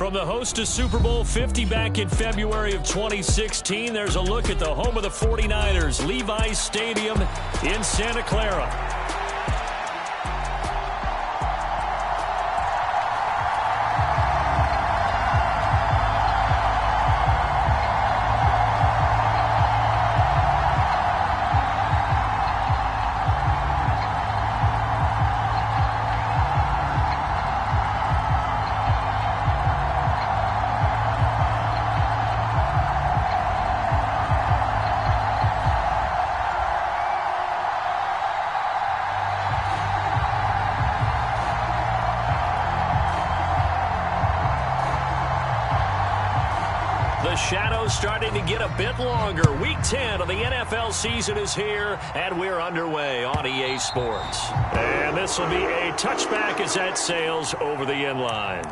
From the host to Super Bowl 50 back in February of 2016, there's a look at the home of the 49ers, Levi's Stadium in Santa Clara. The shadows starting to get a bit longer. Week 10 of the NFL season is here, and we're underway on EA Sports. And this will be a touchback as that sails over the end line.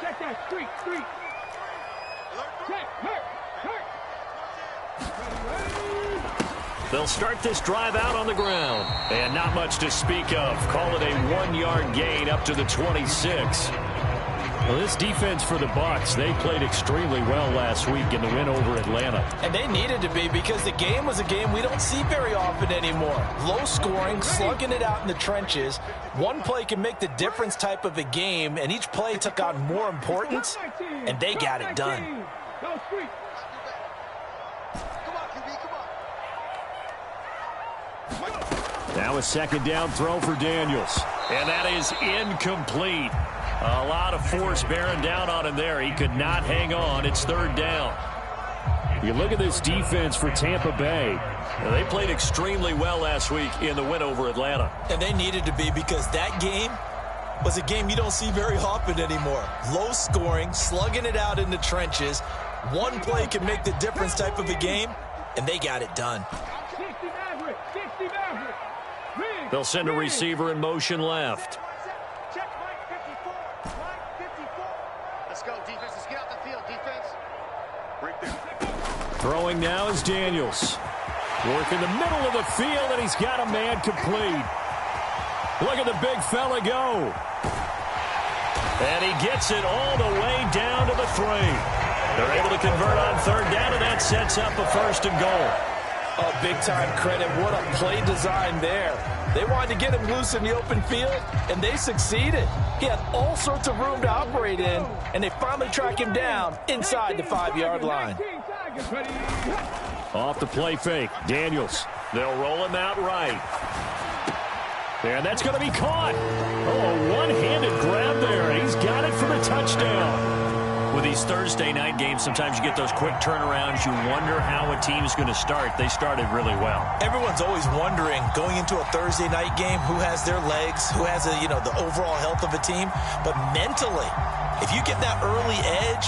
Check that. Street. Check. Hurt. They'll start this drive out on the ground. And not much to speak of. Call it a 1-yard gain up to the 26. Well, this defense for the Bucs, they played extremely well last week in the win over Atlanta. And they needed to be, because the game was a game we don't see very often anymore. Low scoring, slugging it out in the trenches. One play can make the difference type of a game, and each play took on more importance, and they got it done. Now a second down throw for Daniels. And that is incomplete. A lot of force bearing down on him there. He could not hang on. It's third down. You look at this defense for Tampa Bay. They played extremely well last week in the win over Atlanta. And they needed to be, because that game was a game you don't see very often anymore. Low scoring, slugging it out in the trenches. One play can make the difference type of a game, and they got it done. They'll send a receiver in motion left. Throwing now is Daniels. Working the middle of the field, and he's got a man complete. Look at the big fella go. And he gets it all the way down to the 3. They're able to convert on third down, and that sets up a 1st and goal. Oh, big-time credit. What a play design there. They wanted to get him loose in the open field, and they succeeded. He had all sorts of room to operate in, and they finally track him down inside the 5-yard line. Off the play fake, Daniels. They'll roll him out right. And that's going to be caught. Oh, a one-handed grab there, and he's got it for the touchdown. With these Thursday night games, sometimes you get those quick turnarounds. You wonder how a team's going to start. They started really well. Everyone's always wondering, going into a Thursday night game, who has their legs, who has the overall health of a team. But mentally, if you get that early edge,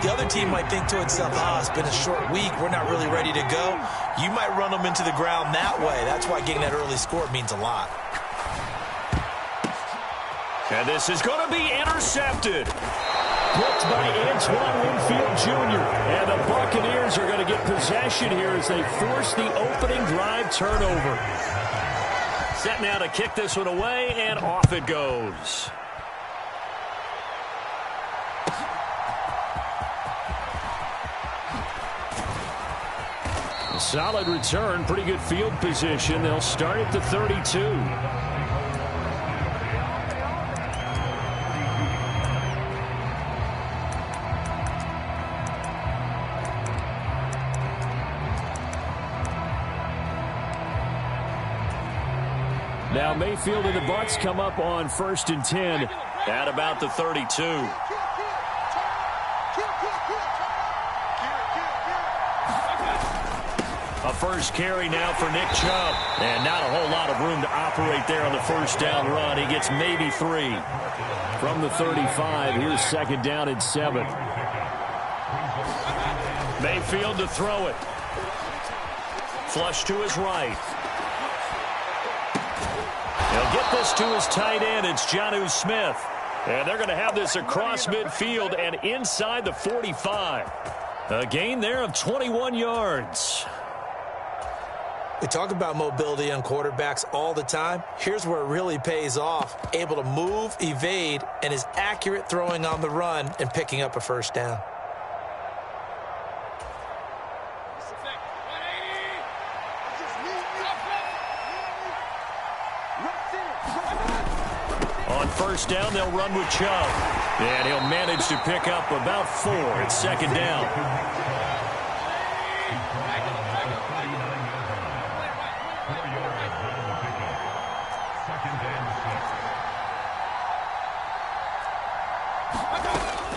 the other team might think to itself, it's been a short week, we're not really ready to go. You might run them into the ground that way. That's why getting that early score means a lot. And this is going to be intercepted. Blocked by Antoine Winfield Jr. And the Buccaneers are going to get possession here as they force the opening drive turnover. Set now to kick this one away, and off it goes. A solid return, pretty good field position. They'll start at the 32. Now Mayfield and the Bucs come up on 1st and 10 at about the 32. A first carry now for Nick Chubb. And not a whole lot of room to operate there on the first down run. He gets maybe 3. From the 35, here's 2nd down and 7. Mayfield to throw it. Flush to his right. He'll get this to his tight end. It's Jonnu Smith. And they're going to have this across midfield and inside the 45. A gain there of 21 yards. We talk about mobility on quarterbacks all the time. Here's where it really pays off. Able to move, evade, and is accurate throwing on the run and picking up a 1st down. On 1st down, they'll run with Chubb. And he'll manage to pick up about 4. It's 2nd down.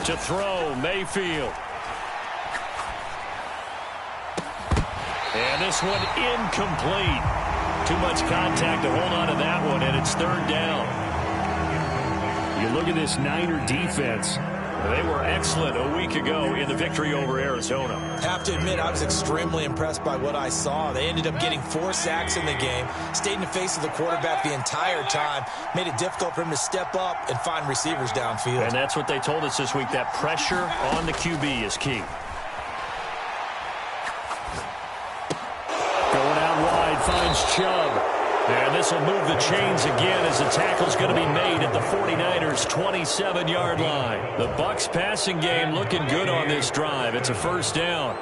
To throw, Mayfield. And this one incomplete. Too much contact to hold on to that one, and it's 3rd down. You look at this Niner defense. They were excellent a week ago in the victory over Arizona. Have to admit, I was extremely impressed by what I saw. They ended up getting 4 sacks in the game, stayed in the face of the quarterback the entire time, made it difficult for him to step up and find receivers downfield. And that's what they told us this week, that pressure on the QB is key. Going out wide, finds Chubb. And this will move the chains again as the tackle's going to be made at the 49ers' 27-yard line. The Bucs passing game looking good on this drive. It's a 1st down.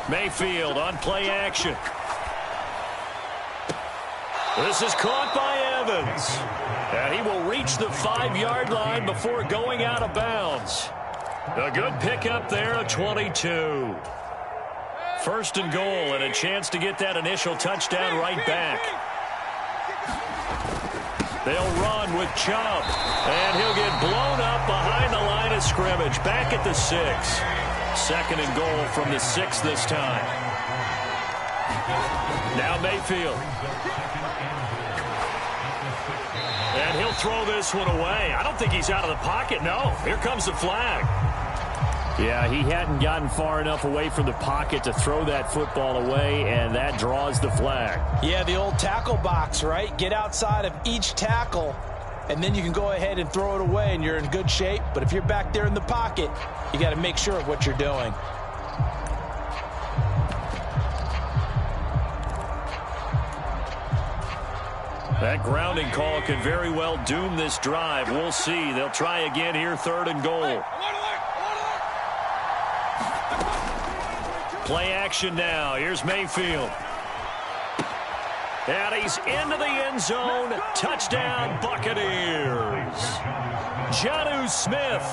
Mayfield on play action. This is caught by Evans. And he will reach the 5-yard line before going out of bounds. A good pickup there at 22. 1st and goal, and a chance to get that initial touchdown right back. They'll run with Chubb, and he'll get blown up behind the line of scrimmage. Back at the 6. 2nd and goal from the 6 this time. Now Mayfield. And he'll throw this one away. I don't think he's out of the pocket. No, here comes the flag. Yeah, he hadn't gotten far enough away from the pocket to throw that football away, and that draws the flag. Yeah, the old tackle box, right? Get outside of each tackle and then you can go ahead and throw it away, and you're in good shape. But if you're back there in the pocket, you got to make sure of what you're doing. That grounding call could very well doom this drive. We'll see. They'll try again here, 3rd and goal. Play action now. Here's Mayfield. And he's into the end zone. Touchdown, Buccaneers. Jonnu Smith,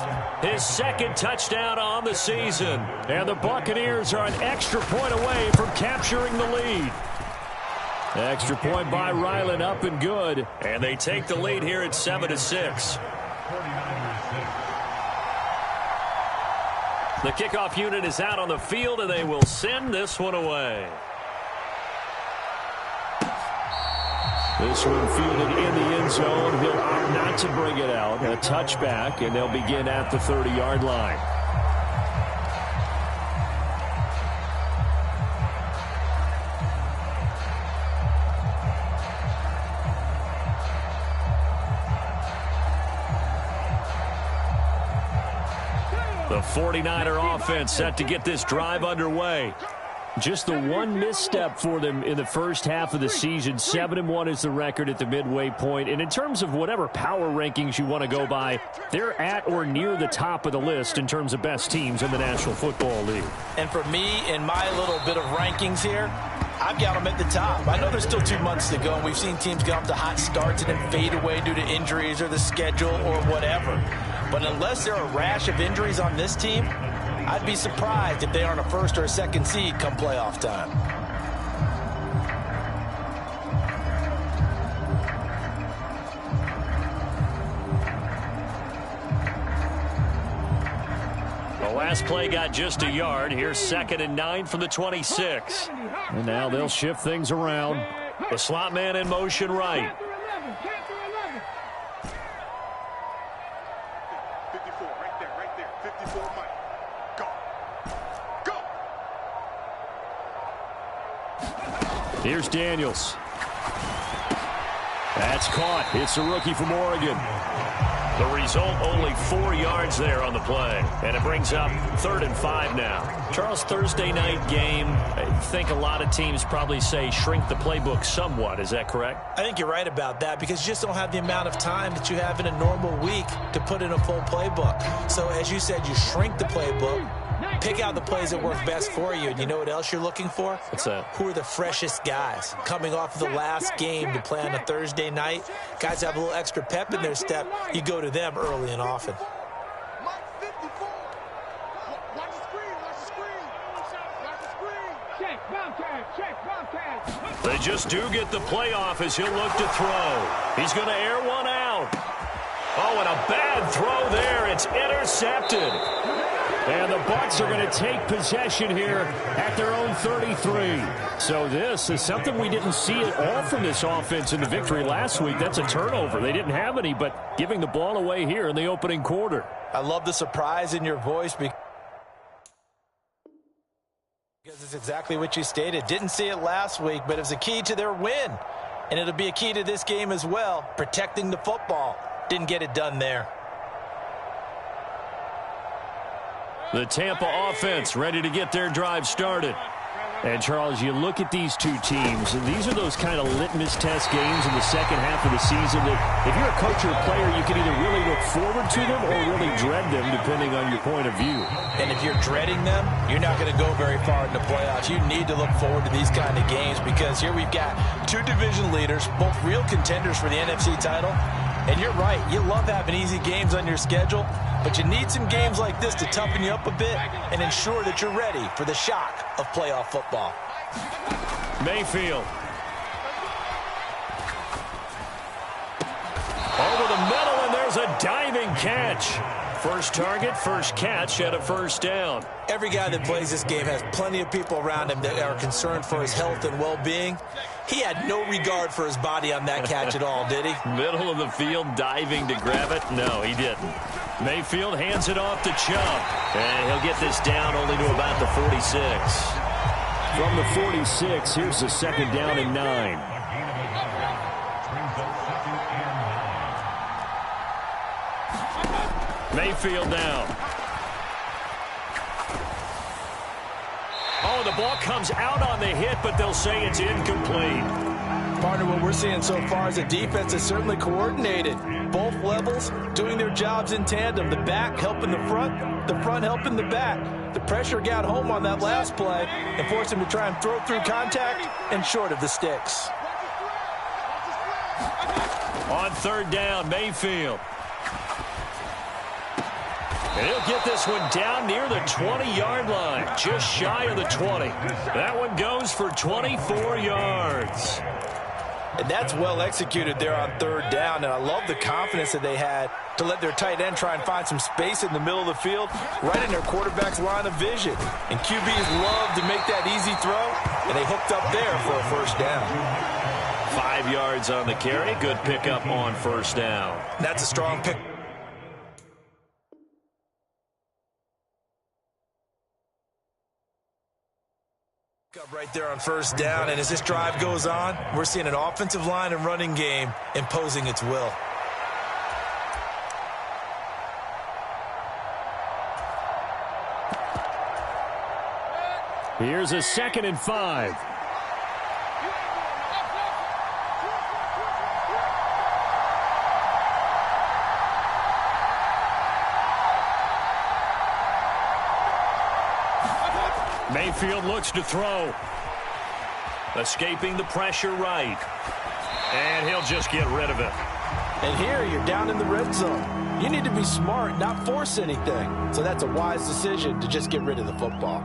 his 2nd touchdown on the season. And the Buccaneers are an extra point away from capturing the lead. Extra point by Ryland, up and good. And they take the lead here at 7-6. The kickoff unit is out on the field, and they will send this one away. This one fielded in the end zone. He'll opt not to bring it out. A touchback, and they'll begin at the 30-yard line. The 49er offense set to get this drive underway. Just the one misstep for them in the first half of the season. 7-1 is the record at the midway point. And in terms of whatever power rankings you want to go by, they're at or near the top of the list in terms of best teams in the National Football League. And for me, in my little bit of rankings here, I've got them at the top. I know there's still 2 months to go, and we've seen teams get off to hot starts and then fade away due to injuries or the schedule or whatever. But unless there are a rash of injuries on this team, I'd be surprised if they aren't a 1st or a 2nd seed come playoff time. The last play got just a yard. Here's 2nd and 9 from the 26. And now they'll shift things around. The slot man in motion right. 54, right there. 54, Mike. Go. Here's Daniels. That's caught. It's a rookie from Oregon. The result, only 4 yards there on the play. And it brings up 3rd and 5 now. Charles, Thursday night game, I think a lot of teams probably say shrink the playbook somewhat. Is that correct? I think you're right about that because you just don't have the amount of time that you have in a normal week to put in a full playbook. So as you said, you shrink the playbook, pick out the plays that work best for you. And you know what else you're looking for? What's that? Who are the freshest guys coming off of the last game to play on a Thursday night? Guys have a little extra pep in their step. You go to them early and often. They just do get the playoff as he'll look to throw. He's going to air one out. Oh, and a bad throw there. It's intercepted. And the Bucs are going to take possession here at their own 33. So this is something we didn't see at all from this offense in the victory last week. That's a turnover. They didn't have any, but giving the ball away here in the opening quarter. I love the surprise in your voice because it's exactly what you stated. Didn't see it last week, but it was a key to their win. And it'll be a key to this game as well, protecting the football. Didn't get it done there. The Tampa offense ready to get their drive started. And, Charles, you look at these two teams, and these are those kind of litmus test games in the second half of the season that if you're a coach or a player, you can either really look forward to them or really dread them, depending on your point of view. And if you're dreading them, you're not going to go very far in the playoffs. You need to look forward to these kind of games because here we've got 2 division leaders, both real contenders for the NFC title. And you're right, you love having easy games on your schedule, but you need some games like this to toughen you up a bit and ensure that you're ready for the shock of playoff football. Mayfield. Over the middle, and there's a diving catch. First target, first catch, and a first down. Every guy that plays this game has plenty of people around him that are concerned for his health and well-being. He had no regard for his body on that catch at all, did he? Middle of the field, diving to grab it. No, he didn't. Mayfield hands it off to Chubb. And he'll get this down only to about the 46. From the 46, here's the 2nd down and 9. Mayfield down. Oh, the ball comes out on the hit, but they'll say it's incomplete. Partner, what we're seeing so far is a defense is certainly coordinated. Both levels doing their jobs in tandem. The back helping the front helping the back. The pressure got home on that last play and forced him to try and throw through contact and short of the sticks. On third down, Mayfield. And he'll get this one down near the 20-yard line, just shy of the 20. That one goes for 24 yards. And that's well executed there on third down. And I love the confidence that they had to let their tight end try and find some space in the middle of the field, right in their quarterback's line of vision. And QBs love to make that easy throw, and they hooked up there for a first down. 5 yards on the carry. Good pickup on first down. That's a strong pick. Up right there on first down, and as this drive goes on, we're seeing an offensive line and running game imposing its will. Here's a 2nd and 5. Mayfield looks to throw. Escaping the pressure right. And he'll just get rid of it. And here you're down in the red zone. You need to be smart, not force anything. So that's a wise decision to just get rid of the football.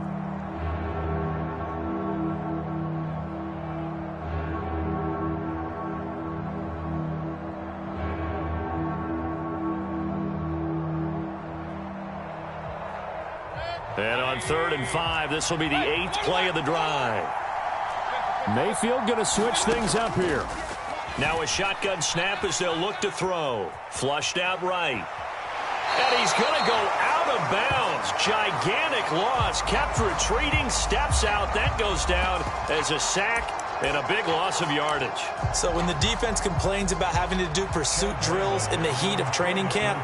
And on 3rd and 5, this will be the 8th play of the drive. Mayfield going to switch things up here. Now a shotgun snap as they'll look to throw. Flushed out right. And he's going to go out of bounds. Gigantic loss. Kept retreating. Steps out. That goes down as a sack and a big loss of yardage. So when the defense complains about having to do pursuit drills in the heat of training camp,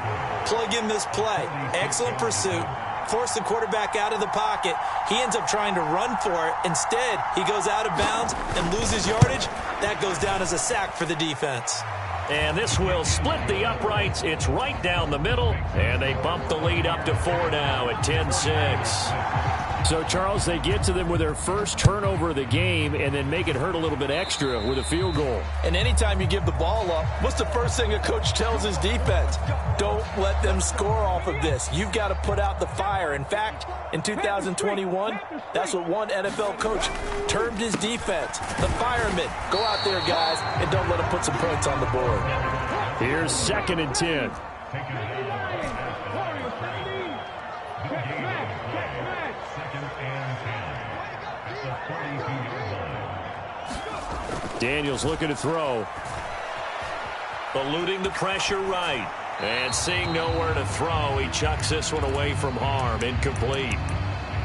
plug in this play. Excellent pursuit. Force the quarterback out of the pocket. He ends up trying to run for it. Instead, he goes out of bounds and loses yardage. That goes down as a sack for the defense. And this will split the uprights. It's right down the middle. And they bump the lead up to 4 now at 10-6. So, Charles, they get to them with their first turnover of the game and then make it hurt a little bit extra with a field goal. And anytime you give the ball up, what's the first thing a coach tells his defense? Don't let them score off of this. You've got to put out the fire. In fact, in 2021, that's what one NFL coach termed his defense. The firemen. Go out there, guys, and don't let them put some points on the board. Here's 2nd and 10. Daniels looking to throw. Eluding the pressure right. And seeing nowhere to throw, he chucks this one away from harm. Incomplete.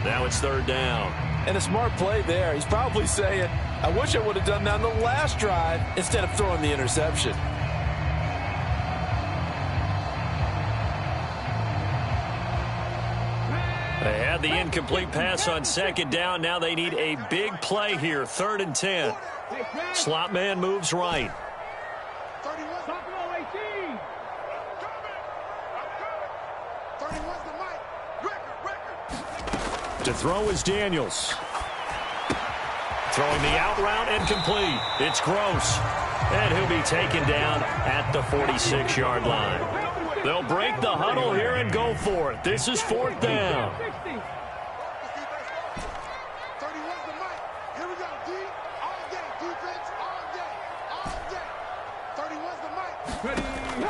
Now it's 3rd down. And a smart play there. He's probably saying, I wish I would have done that on the last drive instead of throwing the interception. They had the incomplete pass on 2nd down. Now they need a big play here. 3rd and 10. Slot man moves right. To throw is Daniels. Throwing the out route and complete. It's Gross. And he'll be taken down at the 46-yard line. They'll break the huddle here and go for it. This is 4th down.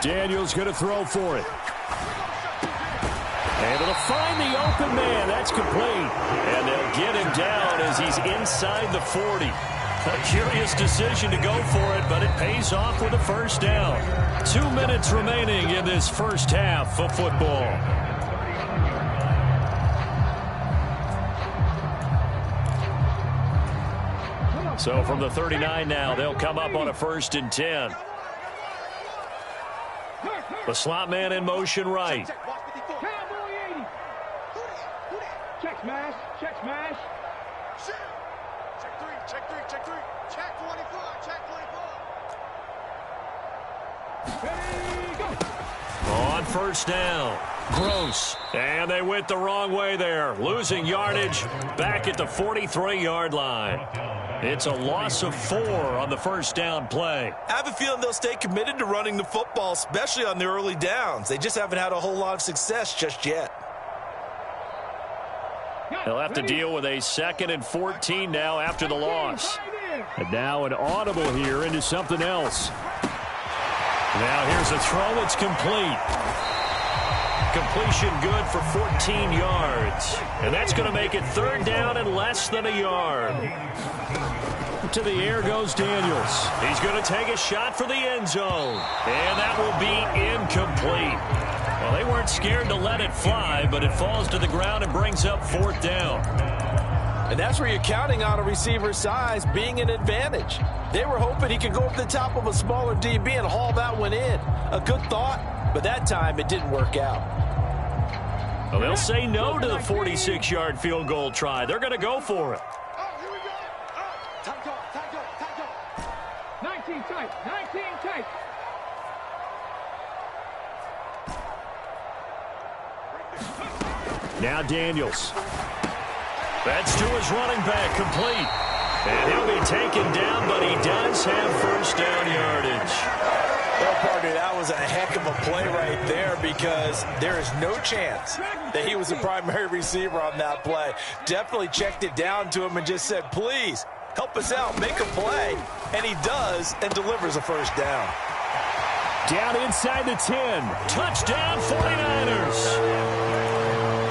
Daniels going to throw for it. Able to find the open man. That's complete. And they'll get him down as he's inside the 40. A curious decision to go for it, but it pays off with a first down. 2 minutes remaining in this first half of football. So from the 39 now, they'll come up on a 1st and 10. The slot man in motion right. Smash. Shoot. Check three, check three, check three. Check 24, check 24. Ready, go. On first down, Gross. And they went the wrong way there, losing yardage back at the 43-yard line. It's a loss of 4 on the first down play. I have a feeling they'll stay committed to running the football, especially on the early downs. They just haven't had a whole lot of success just yet. They'll have to deal with a 2nd and 14 now after the loss. And now an audible here into something else. Now here's a throw. It's complete. Completion good for 14 yards. And that's going to make it 3rd down and less than a yard. To the air goes Daniels. He's going to take a shot for the end zone. And that will be incomplete. Well, they weren't scared to let it fly, but it falls to the ground and brings up 4th down. And that's where you're counting on a receiver's size being an advantage. They were hoping he could go up the top of a smaller DB and haul that one in. A good thought, but that time it didn't work out. Well, they'll say no to the 46-yard field goal try. They're going to go for it. Oh, here we go. Oh, time go, time go, time go. 19 tight, 19 tight. Now Daniels. That's to his running back, complete. And he'll be taken down, but he does have first down yardage. Well, partner, that was a heck of a play right there because there is no chance that he was the primary receiver on that play. Definitely checked it down to him and just said, please, help us out, make a play. And he does and delivers a first down. Down inside the 10. Touchdown 49ers.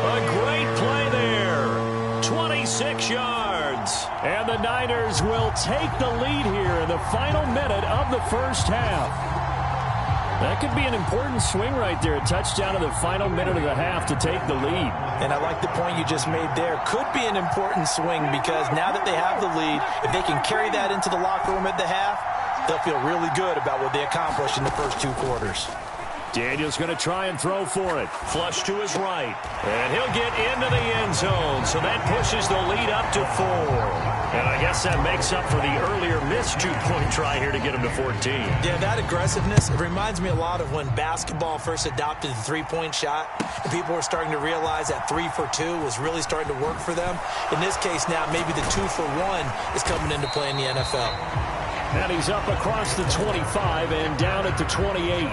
A great play there. 26 yards. And the Niners will take the lead here in the final minute of the first half. That could be an important swing right there. A touchdown in the final minute of the half to take the lead. And I like the point you just made there. Could be an important swing because now that they have the lead, if they can carry that into the locker room at the half, they'll feel really good about what they accomplished in the first 2 quarters. Daniels going to try and throw for it. Flush to his right. And he'll get into the end zone. So that pushes the lead up to 4. And I guess that makes up for the earlier missed 2-point try here to get him to 14. Yeah, that aggressiveness, it reminds me a lot of when basketball first adopted the 3-point shot. And people were starting to realize that 3 for 2 was really starting to work for them. In this case now, maybe the 2 for 1 is coming into play in the NFL. And he's up across the 25 and down at the 28.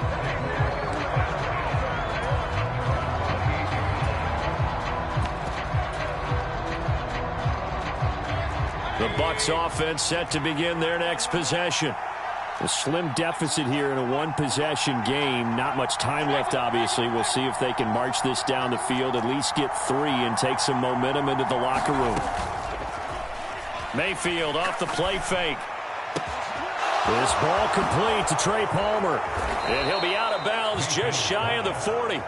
The Bucs offense set to begin their next possession. A slim deficit here in a 1-possession game. Not much time left, obviously. We'll see if they can march this down the field, at least get 3 and take some momentum into the locker room. Mayfield off the play fake. This ball complete to Trey Palmer. And he'll be out of bounds just shy of the 40.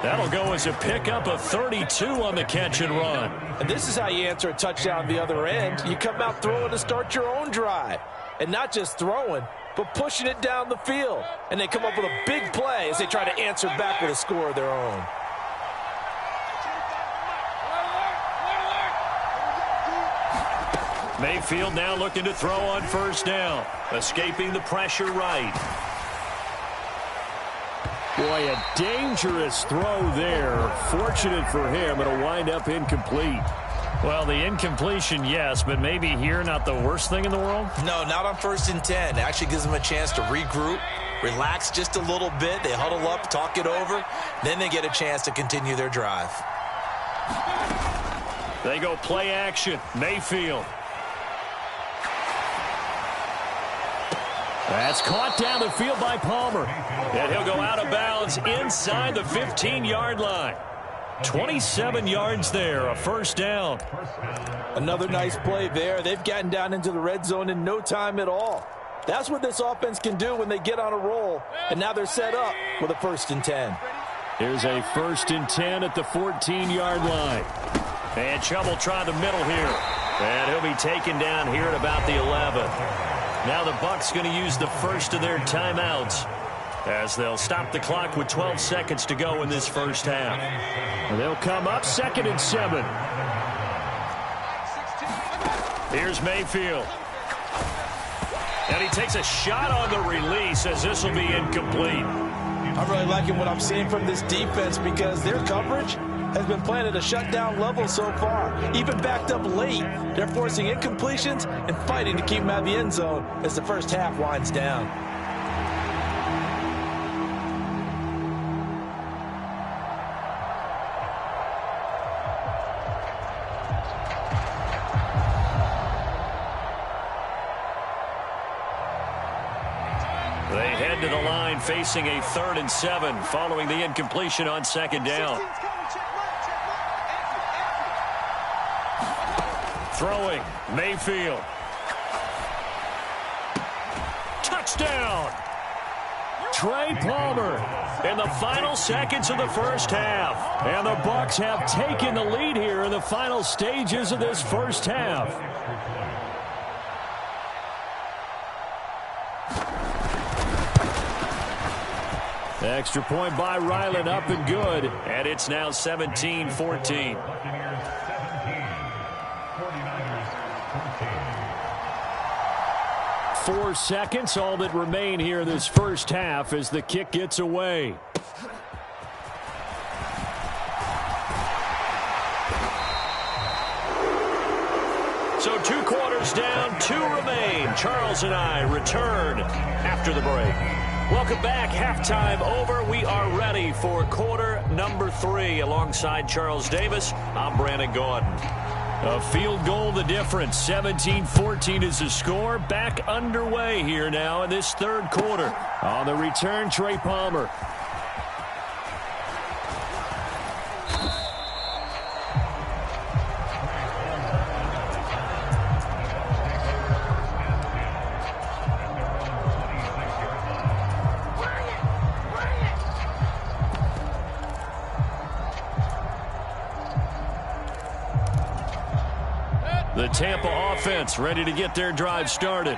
That'll go as a pickup of 32 on the catch and run. And this is how you answer a touchdown the other end. You come out throwing to start your own drive. And not just throwing, but pushing it down the field. And they come up with a big play as they try to answer back with a score of their own. Mayfield now looking to throw on first down. Escaping the pressure right. Boy, a dangerous throw there. Fortunate for him, it'll wind up incomplete. Well, the incompletion, yes, but maybe here not the worst thing in the world? No, not on 1st and 10. It actually gives them a chance to regroup, relax just a little bit. They huddle up, talk it over. Then they get a chance to continue their drive. They go play action. Mayfield. That's caught down the field by Palmer. And he'll go out of bounds inside the 15-yard line. 27 yards there, a first down. Another nice play there. They've gotten down into the red zone in no time at all. That's what this offense can do when they get on a roll. And now they're set up with a 1st and 10. Here's a 1st and 10 at the 14-yard line. And Chubb trying the middle here. And he'll be taken down here at about the 11. Now the Bucs going to use the first of their timeouts as they'll stop the clock with 12 seconds to go in this first half. And they'll come up 2nd and 7. Here's Mayfield. And he takes a shot on the release as this will be incomplete. I'm really liking what I'm seeing from this defense because their coverage has been playing at a shutdown level so far. Even backed up late, they're forcing incompletions and fighting to keep them out of the end zone as the first half winds down. They head to the line facing a 3rd and 7 following the incompletion on 2nd down. Throwing, Mayfield. Touchdown! Trey Palmer in the final seconds of the first half. And the Bucs have taken the lead here in the final stages of this first half. Extra point by Ryland, up and good. And it's now 17-14. 4 seconds, all that remain here in this first half as the kick gets away. So 2 quarters down, 2 remain. Charles and I return after the break. Welcome back. Halftime over. We are ready for quarter number 3. Alongside Charles Davis, I'm Brandon Gaudin. A field goal the difference. 17-14 is the score. Back underway here now in this 3rd quarter. On the return, Trey Palmer. The Tampa offense ready to get their drive started.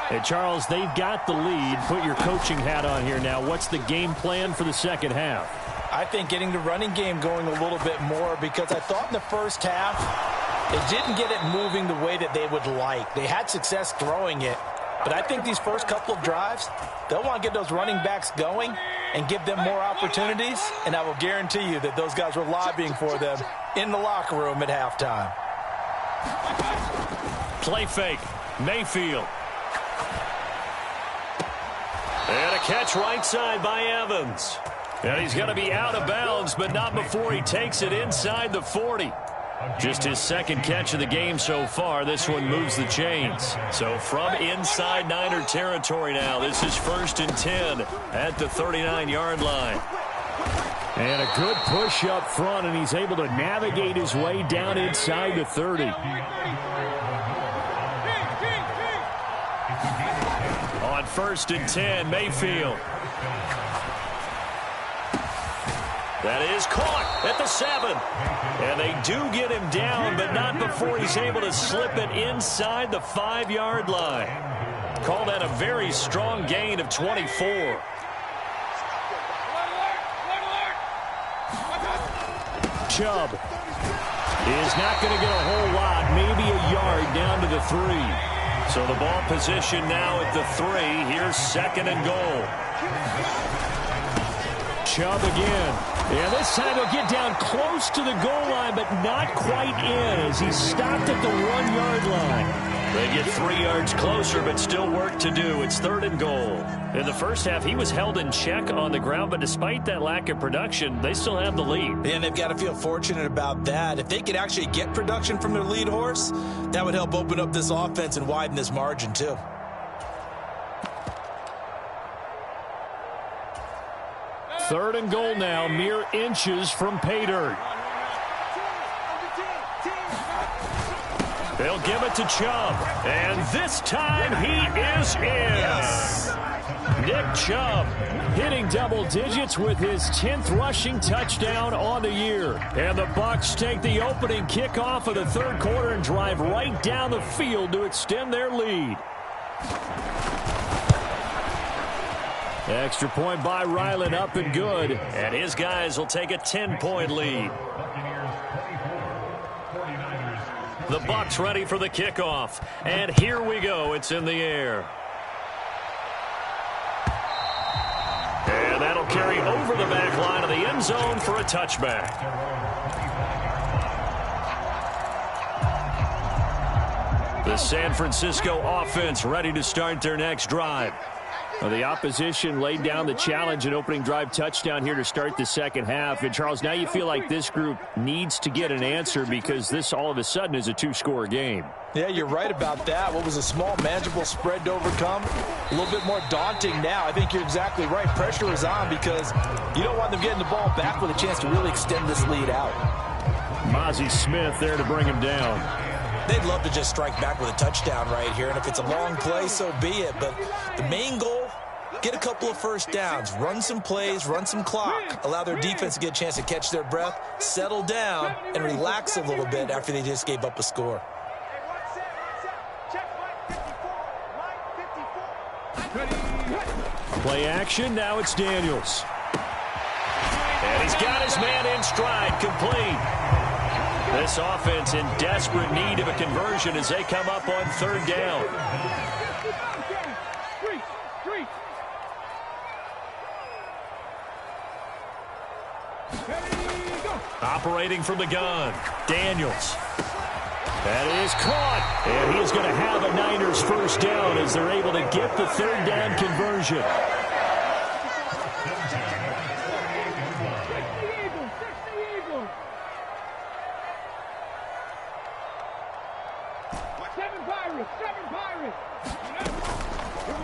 Hey, Charles, they've got the lead. Put your coaching hat on here now. What's the game plan for the second half? I think getting the running game going a little bit more because I thought in the first half they didn't get it moving the way that they would like. They had success throwing it, but I think these first couple of drives, they'll want to get those running backs going and give them more opportunities, and I will guarantee you that those guys were lobbying for them in the locker room at halftime. Play fake. Mayfield. And a catch right side by Evans. And he's going to be out of bounds, but not before he takes it inside the 40. Just his 2nd catch of the game so far. This one moves the chains. So from inside Niner territory now, this is 1st and 10 at the 39-yard line. And a good push up front, and he's able to navigate his way down inside the 30. On 1st and 10, Mayfield. That is caught at the 7. And they do get him down, but not before he's able to slip it inside the 5-yard line. Call that a very strong gain of 24. Chubb is not going to get a whole lot, maybe a yard down to the 3. So the ball position now at the 3. Here's 2nd and goal. Chubb again. And this time he'll get down close to the goal line, but not quite in as he's stopped at the 1-yard line. They get 3 yards closer, but still work to do. It's 3rd and goal. In the first half, he was held in check on the ground, but despite that lack of production, they still have the lead. And they've got to feel fortunate about that. If they could actually get production from their lead horse, that would help open up this offense and widen this margin, too. Third and goal now, mere inches from pay dirt. They'll give it to Chubb. And this time he is in. Yes. Nick Chubb hitting double digits with his 10th rushing touchdown on the year. And the Bucs take the opening kickoff of the 3rd quarter and drive right down the field to extend their lead. Extra point by Ryland, up and good. And his guys will take a 10-point lead. The Bucs ready for the kickoff. And here we go. It's in the air. And that'll carry over the back line of the end zone for a touchback. The San Francisco offense ready to start their next drive. Well, the opposition laid down the challenge and opening drive touchdown here to start the second half. And, Charles, now you feel like this group needs to get an answer because this all of a sudden is a two-score game. Yeah, you're right about that. What was a small, manageable spread to overcome, a little bit more daunting now. I think you're exactly right. Pressure is on because you don't want them getting the ball back with a chance to really extend this lead out. Mazi Smith there to bring him down. They'd love to just strike back with a touchdown right here, and if it's a long play, so be it. But the main goal, get a couple of first downs, run some plays, run some clock, allow their defense to get a chance to catch their breath, settle down, and relax a little bit after they just gave up a score. Play action, now it's Daniels. And he's got his man in stride, complete. This offense in desperate need of a conversion as they come up on third down. Operating from the gun, Daniels. That is caught, and he is going to have a Niners first down as they're able to get the third down conversion.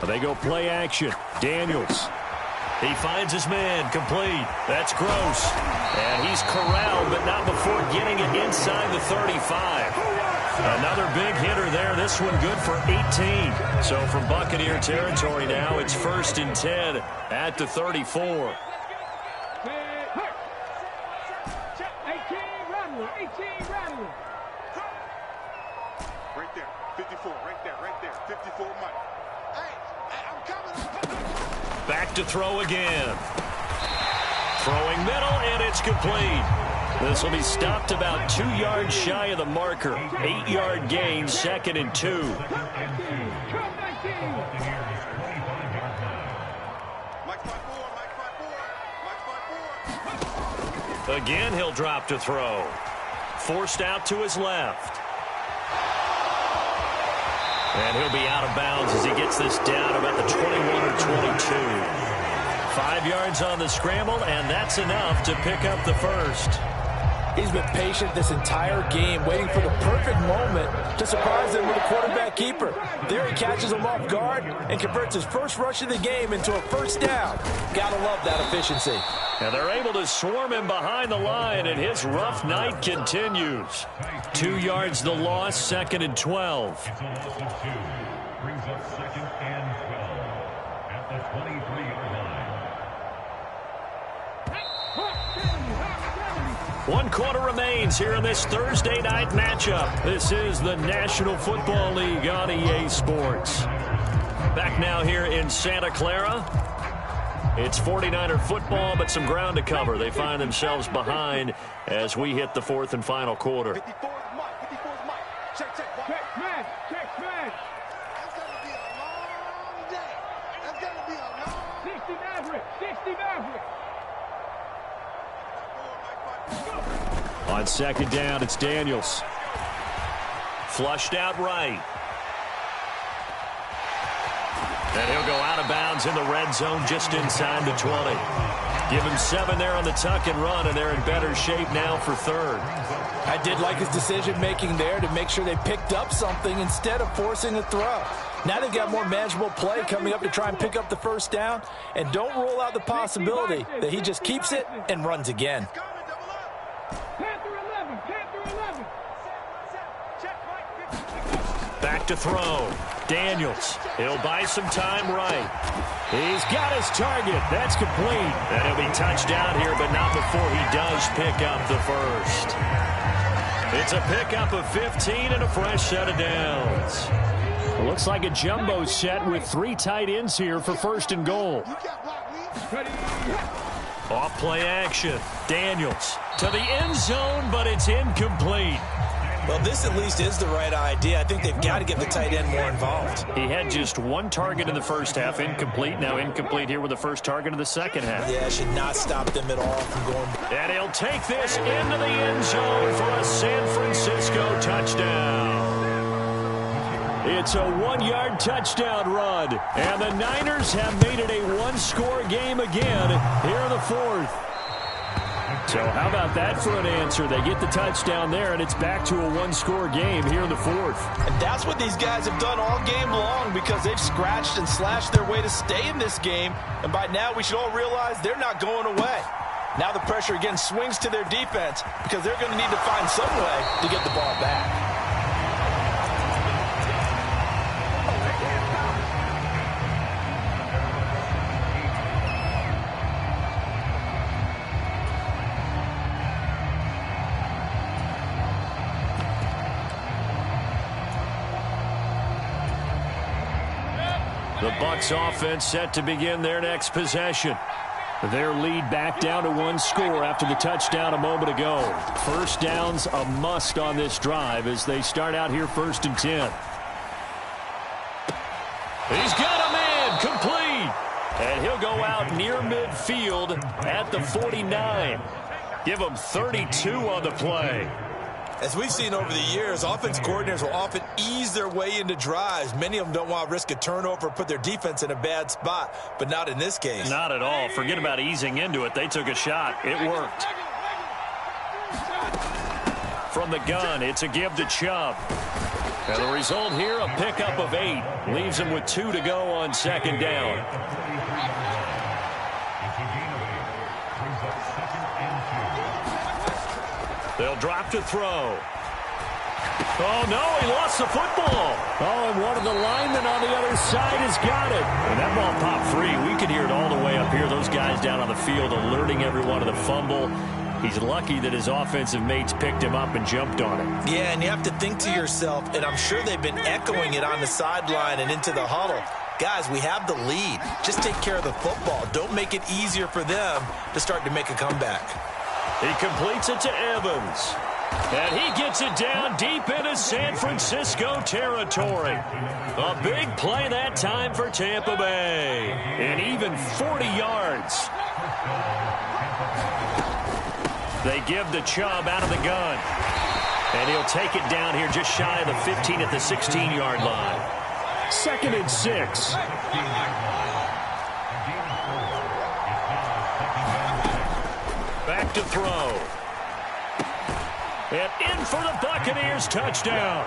They go play action. Daniels. He finds his man, complete. That's Gross. And he's corralled, but not before getting it inside the 35. Another big hitter there. This one good for 18. So from Buccaneer territory now, it's 1st and 10 at the 34. Right there, 54, right there, 54, Mike. Hey, I'm coming. Back to throw again. Throwing middle, and it's complete. This will be stopped about 2 yards shy of the marker. 8-yard gain, 2nd and 2. Again, he'll drop to throw. Forced out to his left. And he'll be out of bounds as he gets this down about the 21 or 22. 5 yards on the scramble, and that's enough to pick up the first. He's been patient this entire game, waiting for the perfect moment to surprise them with a quarterback keeper. There he catches him off guard and converts his first rush of the game into a first down. Gotta love that efficiency. And they're able to swarm him behind the line, and his rough night continues. 2 yards the loss, 2nd and 12. Brings up 2nd and 12 at the 23-yard line. 1 quarter remains here in this Thursday night matchup. This is the National Football League on EA Sports. Back now here in Santa Clara. It's 49er football, but some ground to cover. They find themselves behind as we hit the 4th and final quarter. 54 Mike. Check man. That's going to be a long day. That's going to be a long 60 Maverick. On 2nd down, it's Daniels. Flushed out right. And he'll go out of bounds in the red zone just inside the 20. Give him 7 there on the tuck and run, and they're in better shape now for 3rd. I did like his decision-making there to make sure they picked up something instead of forcing a throw. Now they've got more manageable play coming up to try and pick up the first down, and don't rule out the possibility that he just keeps it and runs again. Back to throw. Daniels. He'll buy some time right. He's got his target. That's complete. And he'll be touched down here, but not before he does pick up the first. It's a pickup of 15 and a fresh set of downs. It looks like a jumbo set with 3 tight ends here for 1st and goal. Off play action. Daniels to the end zone, but it's incomplete. Well, this at least is the right idea. I think they've got to get the tight end more involved. He had just one target in the first half, incomplete. Now incomplete here with the first target of the second half. Yeah, should not stop them at all from going. And he'll take this into the end zone for a San Francisco touchdown. It's a 1-yard touchdown run. And the Niners have made it a one-score game again here in the fourth. So how about that for an answer? They get the touchdown there, and it's back to a one-score game here in the fourth. And that's what these guys have done all game long because they've scratched and slashed their way to stay in this game. And by now, we should all realize they're not going away. Now the pressure again swings to their defense because they're going to need to find some way to get the ball back. The Bucs offense set to begin their next possession. Their lead back down to one score after the touchdown a moment ago. First down's a must on this drive as they start out here 1st and 10. He's got a man complete. And he'll go out near midfield at the 49. Give him 32 on the play. As we've seen over the years, offense coordinators will often ease their way into drives. Many of them don't want to risk a turnover or put their defense in a bad spot, but not in this case. Not at all. Forget about easing into it. They took a shot. It worked. From the gun, it's a give to Chubb. And the result here, a pickup of 8. Leaves him with 2 to go on second down. They'll drop to throw. Oh, no, he lost the football. Oh, and one of the linemen on the other side has got it. And that ball popped free. We could hear it all the way up here. Those guys down on the field alerting everyone of the fumble. He's lucky that his offensive mates picked him up and jumped on it. Yeah, and you have to think to yourself, and I'm sure they've been echoing it on the sideline and into the huddle. Guys, we have the lead. Just take care of the football. Don't make it easier for them to start to make a comeback. He completes it to Evans. And he gets it down deep into San Francisco territory. A big play that time for Tampa Bay. And even 40 yards. They give the Chubb out of the gun. And he'll take it down here just shy of the 15 at the 16-yard line. 2nd and 6. Back to throw. And in for the Buccaneers touchdown.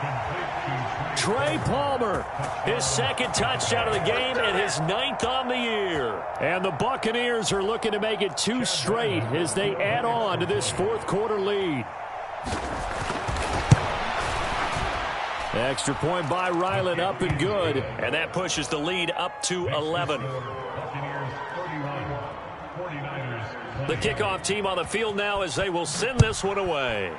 Trey Palmer, His 2nd touchdown of the game and his 9th on the year. and the Buccaneers are looking to make it 2 straight as they add on to this 4th quarter lead. Extra point by Ryland, up and good. And that pushes the lead up to 11. The kickoff team on the field now as they will send this one away.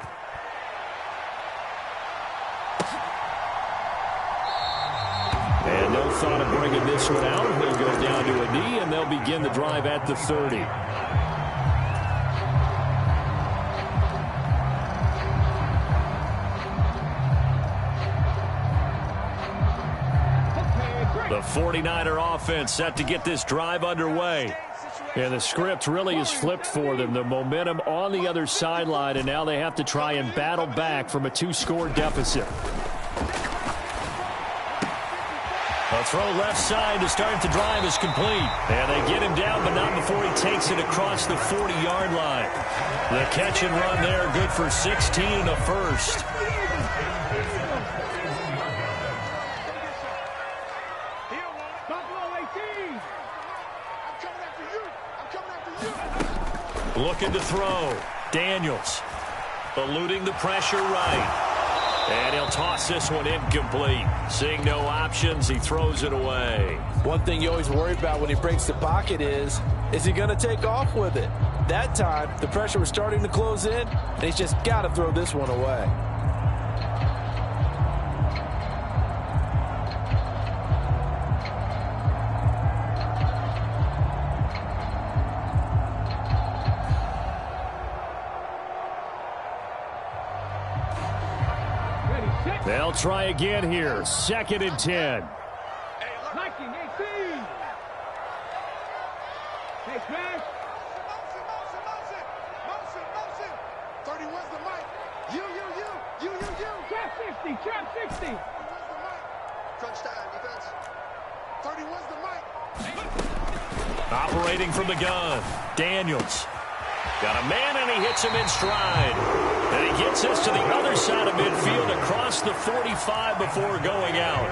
And no thought of bringing this one out. He'll go down to a knee, and they'll begin the drive at the 30. The 49er offense set to get this drive underway. And the script really is flipped for them. The momentum on the other sideline, and now they have to try and battle back from a 2-score deficit. A throw left side to start the drive is complete. And they get him down, but not before he takes it across the 40-yard line. The catch and run there, good for 16 and a first. Looking to throw. Daniels eluding the pressure right. And he'll toss this one incomplete. Seeing no options, he throws it away. One thing you always worry about when he breaks the pocket is he going to take off with it? That time, the pressure was starting to close in, and he's just got to throw this one away. They'll try again here. 2nd and 10. 19, 18. Hey, Smash. Motion. 31's the mic. You. Trap 60. Crunch time, defense. 31's the mic. Operating from the gun, Daniels. Got a man, and he hits him in stride. And he gets us to the other side of midfield across the 45 before going out.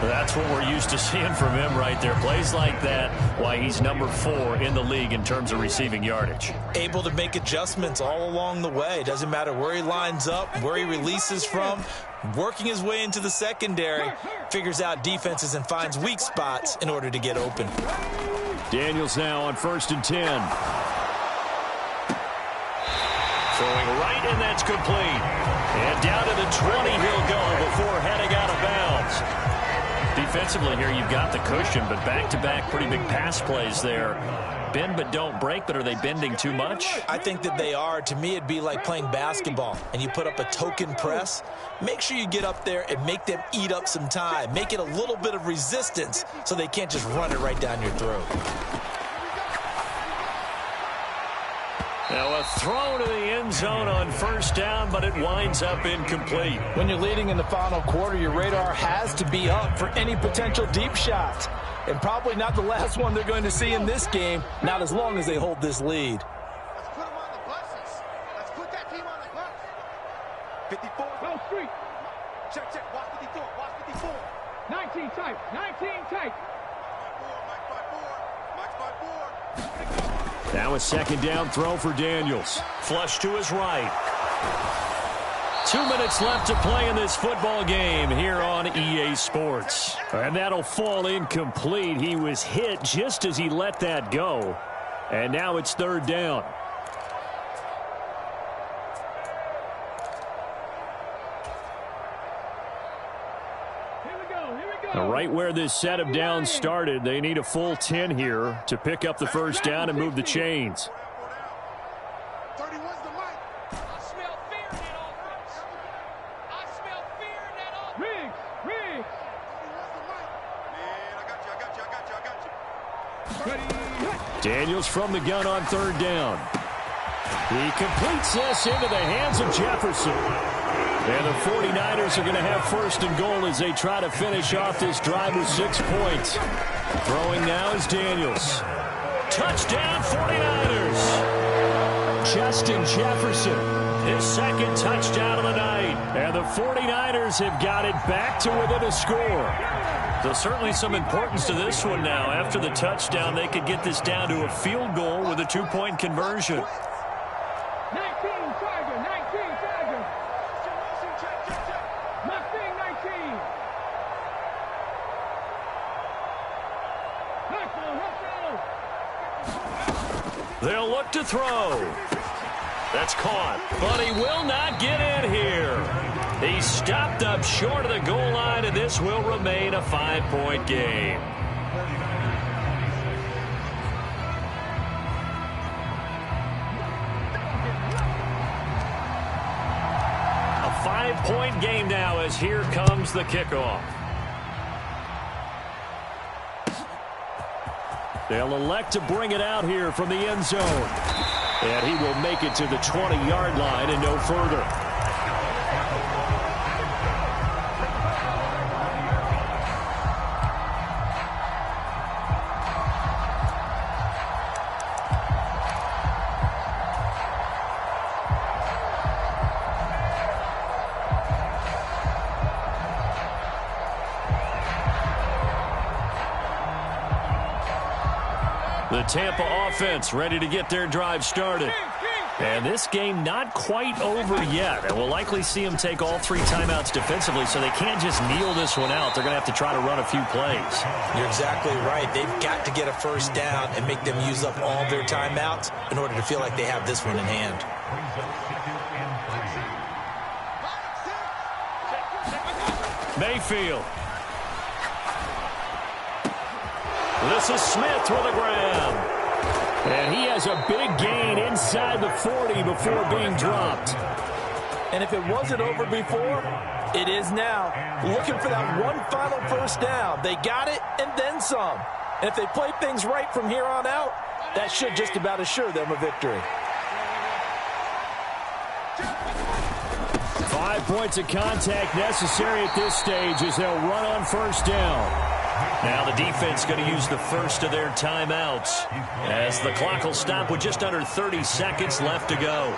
That's what we're used to seeing from him right there. Plays like that, why he's number 4 in the league in terms of receiving yardage. Able to make adjustments all along the way. Doesn't matter where he lines up, where he releases from. Working his way into the secondary, figures out defenses and finds weak spots in order to get open. Daniels now on 1st and 10. Throwing right, and that's complete. And down to the 20 he'll go before heading out of bounds. Defensively here, you've got the cushion, but back-to-back pretty big pass plays there. Bend but don't break, but are they bending too much? I think that they are. To me, it'd be like playing basketball, and you put up a token press. Make sure you get up there and make them eat up some time. Make it a little bit of resistance so they can't just run it right down your throat. Now a throw to the end zone on 1st down, but it winds up incomplete. When you're leading in the final quarter, your radar has to be up for any potential deep shots. And probably not the last one they're going to see in this game, not as long as they hold this lead. Let's put them on the buses. Let's put that team on the bus. 54. Go street. Check. Watch 54. 19 tight. Mike's by 4. Now a 2nd down throw for Daniels. Flush to his right. 2 minutes left to play in this football game here on EA Sports. And that'll fall incomplete. He was hit just as he let that go. And now it's 3rd down. Here we go. Right where this set of downs started, they need a full 10 here to pick up the 1st down and move the chains. 31's the mic. I smell fear in that offense. Riggs. 31's the mic. Man, I got you. Daniels from the gun on 3rd down. He completes this into the hands of Jefferson. And the 49ers are going to have 1st and goal as they try to finish off this drive with 6 points. Throwing now is Daniels. Touchdown 49ers. Justin Jefferson. His 2nd touchdown of the night. And the 49ers have got it back to within a score. So certainly some importance to this one now. After the touchdown, they could get this down to a field goal with a 2-point conversion. 19 Tiger. Mustang 19. They'll look to throw. That's caught, but he will not get in here. He's stopped up short of the goal line, and this will remain a 5-point game. A 5-point game now as here comes the kickoff. They'll elect to bring it out here from the end zone. And he will make it to the 20-yard line and no further. The Tampa offense ready to get their drive started. And this game not quite over yet. And we'll likely see them take all 3 timeouts defensively, so they can't just kneel this one out. They're going to have to try to run a few plays. You're exactly right. They've got to get a 1st down and make them use up all their timeouts in order to feel like they have this one in hand. Mayfield. This is Smith with a grab. And he has a big gain inside the 40 before being dropped. And if it wasn't over before, It is now. Looking for that one final first down. They got it and then some. And if they play things right from here on out, that should just about assure them a victory. 5 points of contact necessary at this stage as they'll run on first down. Now the defense going to use the first of their timeouts as the clock will stop with just under 30 seconds left to go.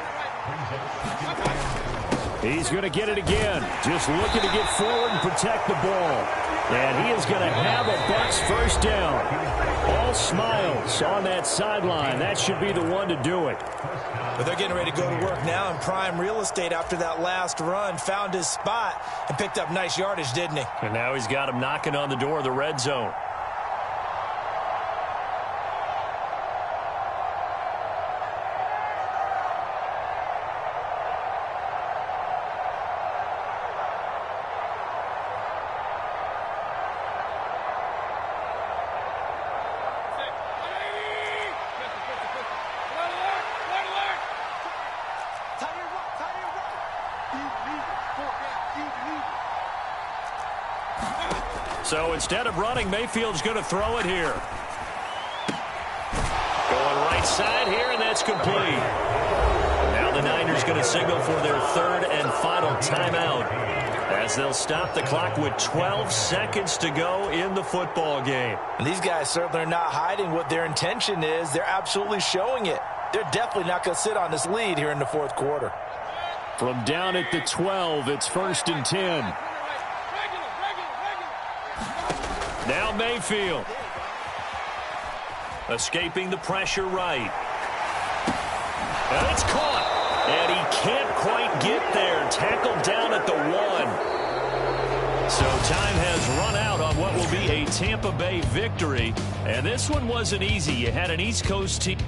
He's going to get it again. Just looking to get forward and protect the ball. And he is going to have a Bucs first down. All smiles on that sideline. That should be the one to do it. But they're getting ready to go to work now in prime real estate after that last run. Found his spot and picked up nice yardage, didn't he? And now he's got him knocking on the door of the red zone. So instead of running, Mayfield's going to throw it here. Going right side here, and that's complete. Now the Niners going to signal for their third and final timeout as they'll stop the clock with 12 seconds to go in the football game. And these guys certainly are not hiding what their intention is. They're absolutely showing it. They're definitely not going to sit on this lead here in the fourth quarter. From down at the 12, it's 1st and 10. Now Mayfield. Escaping the pressure right. And it's caught. And he can't quite get there. Tackled down at the 1. So time has run out on what will be a Tampa Bay victory. And this one wasn't easy. You had an East Coast team.